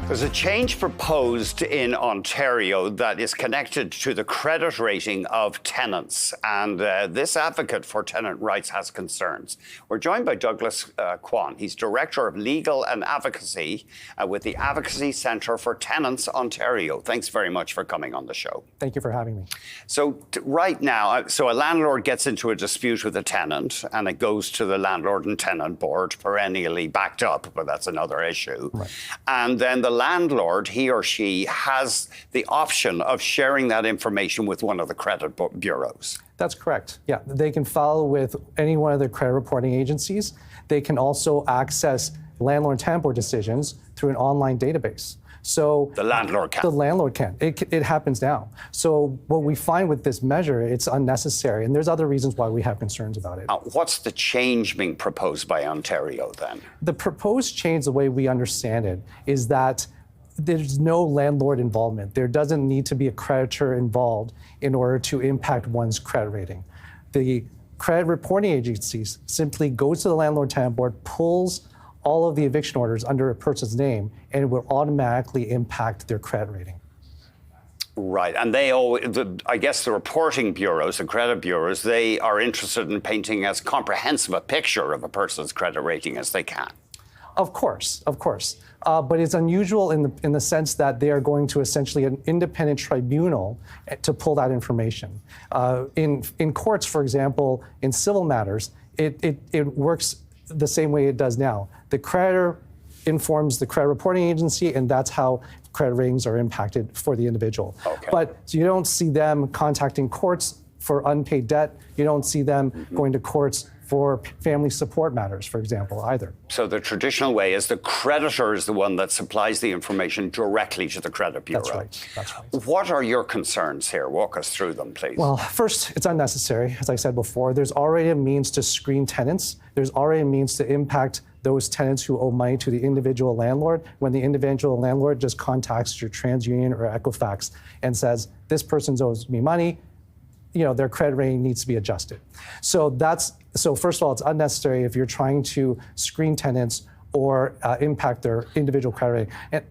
There's a change proposed in Ontario that is connected to the credit rating of tenants, and this advocate for tenant rights has concerns. We're joined by Douglas Kwan. He's Director of Legal and Advocacy with the Advocacy Centre for Tenants Ontario. Thanks very much for coming on the show. Thank you for having me. So right now, a landlord gets into a dispute with a tenant and it goes to the Landlord and Tenant Board, perennially backed up, but that's another issue. Right. And then the landlord, he or she, has the option of sharing that information with one of the credit bureaus. That's correct. Yeah, they can file with any one of the credit reporting agencies. They can also access landlord and tenant board decisions through an online database. So the landlord can. The landlord can. It happens now. So what we find with this measure, it's unnecessary, and there's other reasons why we have concerns about it. What's the change being proposed by Ontario then? The proposed change, the way we understand it, is that there's no landlord involvement. There doesn't need to be a creditor involved in order to impact one's credit rating. The credit reporting agencies simply goes to the landlord tenant board, pulls all of the eviction orders under a person's name, and it will automatically impact their credit rating. Right, and I guess the reporting bureaus, the credit bureaus, they are interested in painting as comprehensive a picture of a person's credit rating as they can. Of course. But it's unusual in the sense that they are going to essentially an independent tribunal to pull that information. In courts, for example, in civil matters, it works the same way it does now. The creditor informs the credit reporting agency, and that's how credit ratings are impacted for the individual. Okay. But you don't see them contacting courts for unpaid debt. You don't see them going to courts for family support matters, for example, either. So the traditional way is the creditor is the one that supplies the information directly to the credit bureau. That's right. What are your concerns here? Walk us through them, please. Well, first, it's unnecessary. As I said before, there's already a means to screen tenants. There's already a means to impact those tenants who owe money to the individual landlord when the individual landlord just contacts your TransUnion or Equifax and says, this person owes me money, their credit rating needs to be adjusted. So first of all, it's unnecessary if you're trying to screen tenants or impact their individual credit rating. And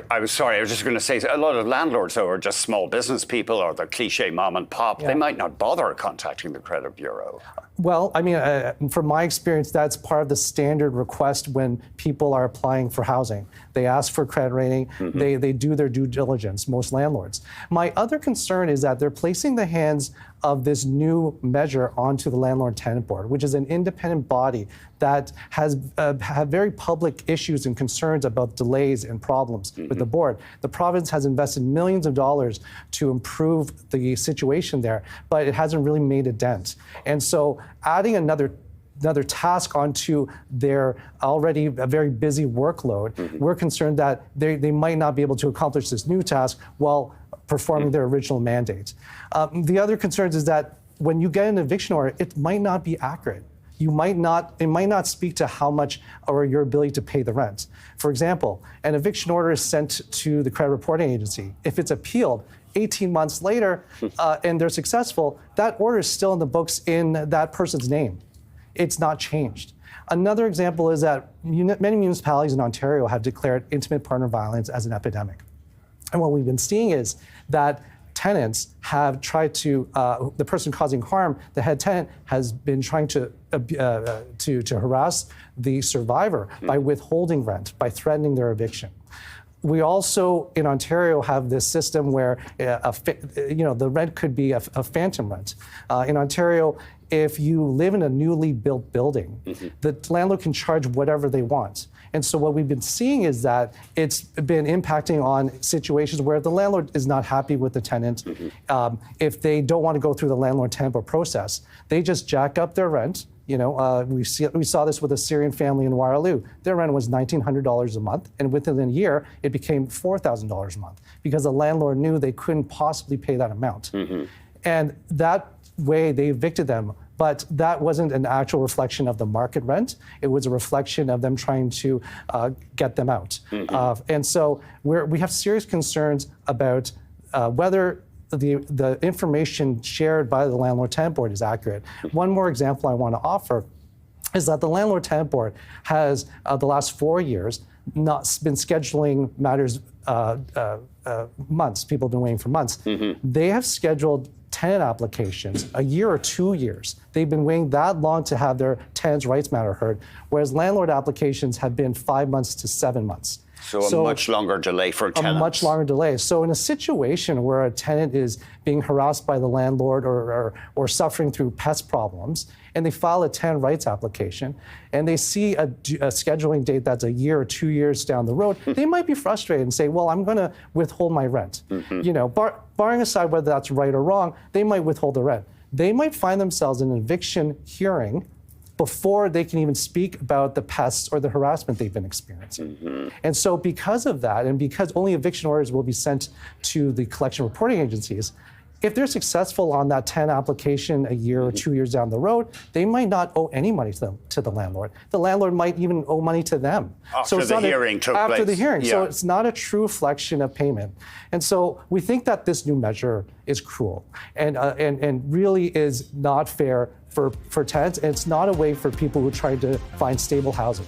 I was just going to say, a lot of landlords, though, are just small business people or the cliche mom and pop. Yeah. They might not bother contacting the credit bureau. Well, I mean, from my experience, that's part of the standard request when people are applying for housing. They ask for credit rating. Mm-hmm. They do their due diligence, most landlords. My other concern is that they're placing the hands of this new measure onto the Landlord Tenant Board, which is an independent body that has had very public issues and concerns about delays and problems with the board. The province has invested millions of dollars to improve the situation there, but it hasn't really made a dent. And so adding another task onto their already a very busy workload, we're concerned that they might not be able to accomplish this new task while performing their original mandate. The other concerns is that when you get an eviction order, it might not be accurate. It might not speak to how much or your ability to pay the rent. For example, an eviction order is sent to the credit reporting agency. If it's appealed 18 months later and they're successful, that order is still in the books in that person's name. It's not changed. Another example is that many municipalities in Ontario have declared intimate partner violence as an epidemic. And what we've been seeing is that tenants have tried to, the person causing harm, the head tenant, has been trying to harass the survivor by withholding rent, by threatening their eviction. We also, in Ontario, have this system where the rent could be a phantom rent. In Ontario, if you live in a newly built building, the landlord can charge whatever they want. And so what we've been seeing is that it's been impacting on situations where the landlord is not happy with the tenant. If they don't want to go through the landlord-tenant board process, they just jack up their rent. We saw this with a Syrian family in Waterloo. Their rent was $1,900 a month, and within a year, it became $4,000 a month because the landlord knew they couldn't possibly pay that amount. And that way, they evicted them. But that wasn't an actual reflection of the market rent. It was a reflection of them trying to get them out. And so we have serious concerns about whether the information shared by the Landlord Tenant Board is accurate. One more example I want to offer is that the Landlord-Tenant Board has, the last 4 years, not been scheduling matters months. People have been waiting for months. They have scheduled tenant applications a year or 2 years. They've been waiting that long to have their tenants' rights matter heard, whereas landlord applications have been 5 months to 7 months. So a much longer delay for tenants. A much longer delay. So in a situation where a tenant is being harassed by the landlord or suffering through pest problems, and they file a tenant rights application, and they see a scheduling date that's a year or 2 years down the road, they might be frustrated and say, well, I'm going to withhold my rent. You know, barring aside whether that's right or wrong, they might withhold the rent. They might find themselves in an eviction hearing before they can even speak about the pests or the harassment they've been experiencing. And so because of that, and because only eviction orders will be sent to the collection reporting agencies, if they're successful on that tenant application a year or 2 years down the road, they might not owe any money to the landlord. The landlord might even owe money to them. After the hearing took place. After the hearing. Yeah. So it's not a true reflection of payment. And so we think that this new measure is cruel and really is not fair for tenants, and it's not a way for people who try to find stable housing.